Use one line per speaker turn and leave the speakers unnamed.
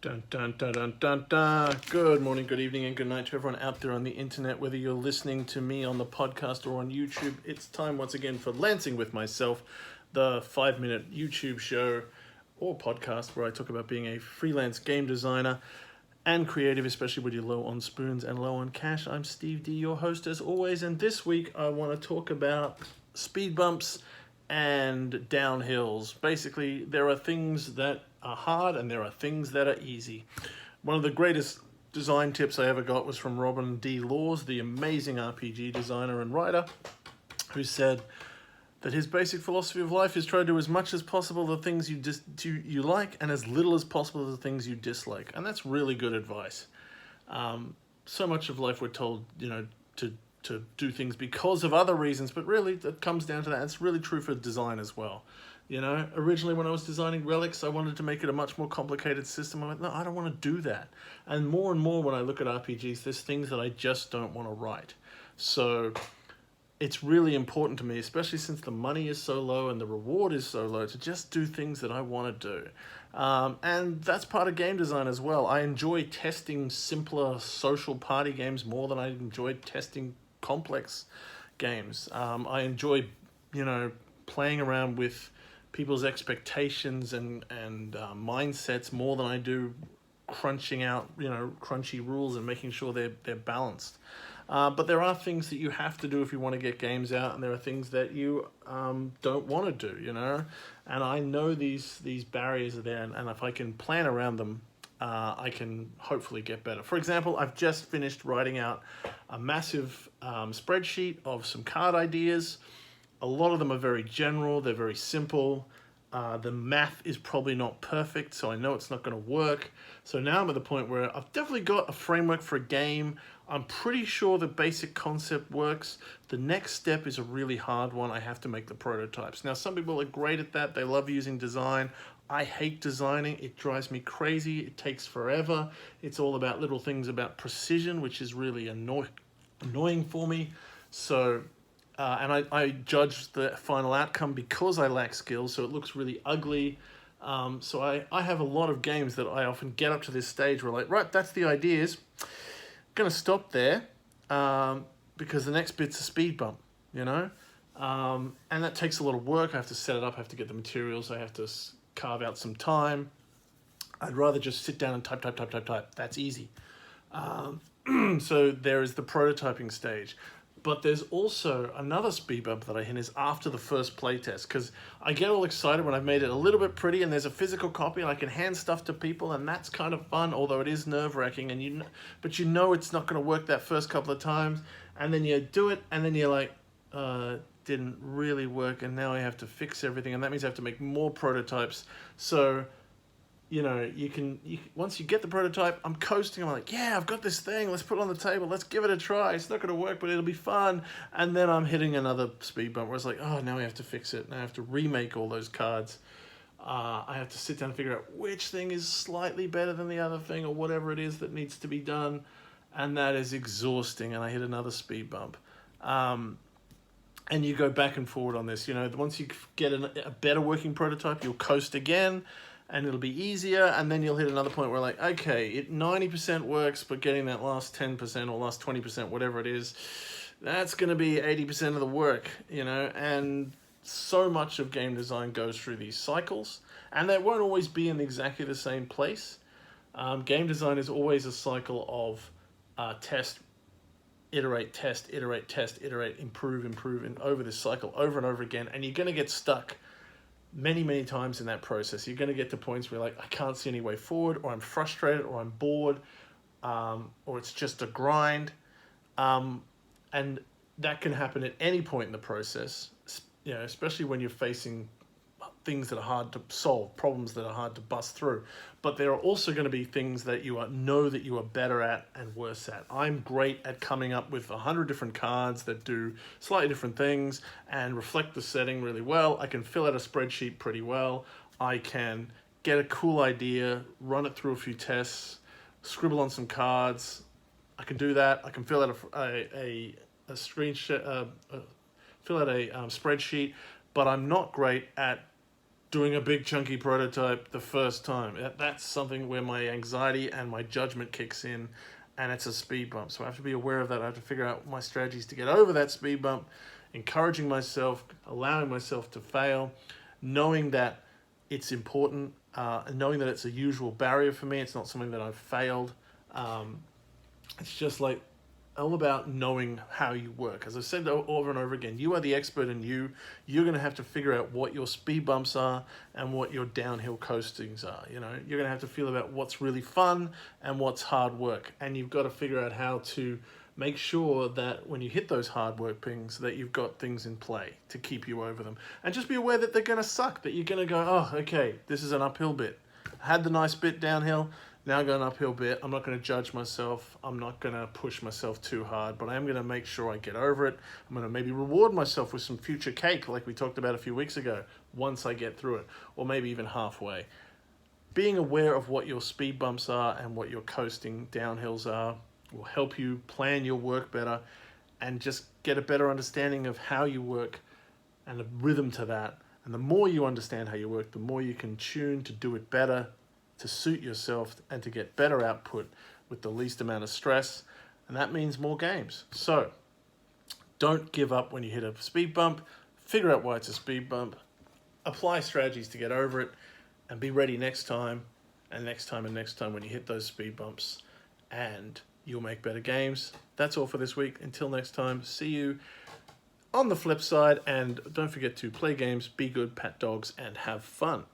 Dun, dun, dun, dun, dun, dun. Good morning, good evening, and good night to everyone out there on the internet. Whether you're listening to me on the podcast or on YouTube, it's time once again for Lancing with Myself, the 5-minute YouTube show or podcast where I talk about being a freelance game designer and creative, especially when you're low on spoons and low on cash. I'm Steve D, your host as always, and this week I want to talk about speed bumps and downhills. Basically, there are things that are hard and there are things that are easy. One of the greatest design tips I ever got was from Robin D. Laws, the amazing RPG designer and writer, who said that his basic philosophy of life is try to do as much as possible the things you like and as little as possible the things you dislike. And that's really good advice. So much of life we're told, to do things because of other reasons, but really it comes down to that. It's really true for design as well. Originally when I was designing relics, I wanted to make it a much more complicated system. I went, no, I don't want to do that. And more when I look at RPGs, there's things that I just don't want to write. So it's really important to me, especially since the money is so low and the reward is so low, to just do things that I want to do. And that's part of game design as well. I enjoy testing simpler social party games more than I enjoy testing complex games. I enjoy, playing around with people's expectations and mindsets more than I do crunching out, crunchy rules and making sure they're balanced. But there are things that you have to do if you want to get games out, and there are things that you don't want to do, And I know these barriers are there, and if I can plan around them, I can hopefully get better. For example, I've just finished writing out a massive spreadsheet of some card ideas. A lot of them are very general, they're very simple. The math is probably not perfect, so I know it's not going to work. So now I'm at the point where I've definitely got a framework for a game. I'm pretty sure the basic concept works. The next step is a really hard one. I have to make the prototypes. Now, some people are great at that. They love using design. I hate designing. It drives me crazy. It takes forever. It's all about little things about precision, which is really annoying for me. So... and I judge the final outcome because I lack skills, so it looks really ugly. So I have a lot of games that I often get up to this stage where right, that's the ideas. Going to stop there because the next bit's a speed bump, and that takes a lot of work. I have to set it up, I have to get the materials, I have to carve out some time. I'd rather just sit down and type. That's easy. So there is the prototyping stage. But there's also another speed bump that I hit is after the first playtest, because I get all excited when I've made it a little bit pretty and there's a physical copy and I can hand stuff to people, and that's kind of fun, although it is nerve-wracking, and but it's not going to work that first couple of times, and then you do it and then you're like, didn't really work, and now I have to fix everything, and that means I have to make more prototypes. So you can once you get the prototype, I'm coasting. I'm like, yeah, I've got this thing. Let's put it on the table. Let's give it a try. It's not going to work, but it'll be fun. And then I'm hitting another speed bump where it's like, oh, now I have to fix it. Now I have to remake all those cards. I have to sit down and figure out which thing is slightly better than the other thing or whatever it is that needs to be done. And that is exhausting. And I hit another speed bump. And you go back and forward on this. Once you get a better working prototype, you'll coast again. And it'll be easier, and then you'll hit another point where okay, it 90% works, but getting that last 10% or last 20%, whatever it is, that's going to be 80% of the work, and so much of game design goes through these cycles, and they won't always be in exactly the same place. Game design is always a cycle of test, iterate, improve, and over this cycle, over and over again, and you're going to get stuck many times in that process. You're going to get to points where I can't see any way forward, or I'm frustrated, or I'm bored, or it's just a grind. And that can happen at any point in the process, especially when you're facing things that are hard to solve, problems that are hard to bust through. But there are also going to be things that you know that you are better at and worse at. I'm great at coming up with 100 different cards that do slightly different things and reflect the setting really well. I can fill out a spreadsheet pretty well. I can get a cool idea, run it through a few tests, scribble on some cards. I can do that. I can fill out a screenshot, fill out a spreadsheet, but I'm not great at doing a big chunky prototype the first time. That's something where my anxiety and my judgment kicks in, and it's a speed bump. So I have to be aware of that. I have to figure out my strategies to get over that speed bump, encouraging myself, allowing myself to fail, knowing that it's important, knowing that it's a usual barrier for me. It's not something that I've failed. It's just like all about knowing how you work. As I've said over and over again, you are the expert in you. You're going to have to figure out what your speed bumps are and what your downhill coastings are. You know, you're going to have to feel about what's really fun and what's hard work. And you've got to figure out how to make sure that when you hit those hard work pings, that you've got things in play to keep you over them. And just be aware that they're going to suck, that you're going to go, oh, okay, this is an uphill bit. I had the nice bit downhill. Now going uphill bit, I'm not going to judge myself. I'm not going to push myself too hard, but I am going to make sure I get over it. I'm going to maybe reward myself with some future cake, like we talked about a few weeks ago, once I get through it, or maybe even halfway. Being aware of what your speed bumps are and what your coasting downhills are will help you plan your work better and just get a better understanding of how you work and a rhythm to that. And the more you understand how you work, the more you can tune to do it better, to suit yourself, and to get better output with the least amount of stress. And that means more games. So don't give up when you hit a speed bump. Figure out why it's a speed bump. Apply strategies to get over it, and be ready next time and next time and next time when you hit those speed bumps, and you'll make better games. That's all for this week. Until next time, see you on the flip side, and don't forget to play games, be good, pat dogs, and have fun.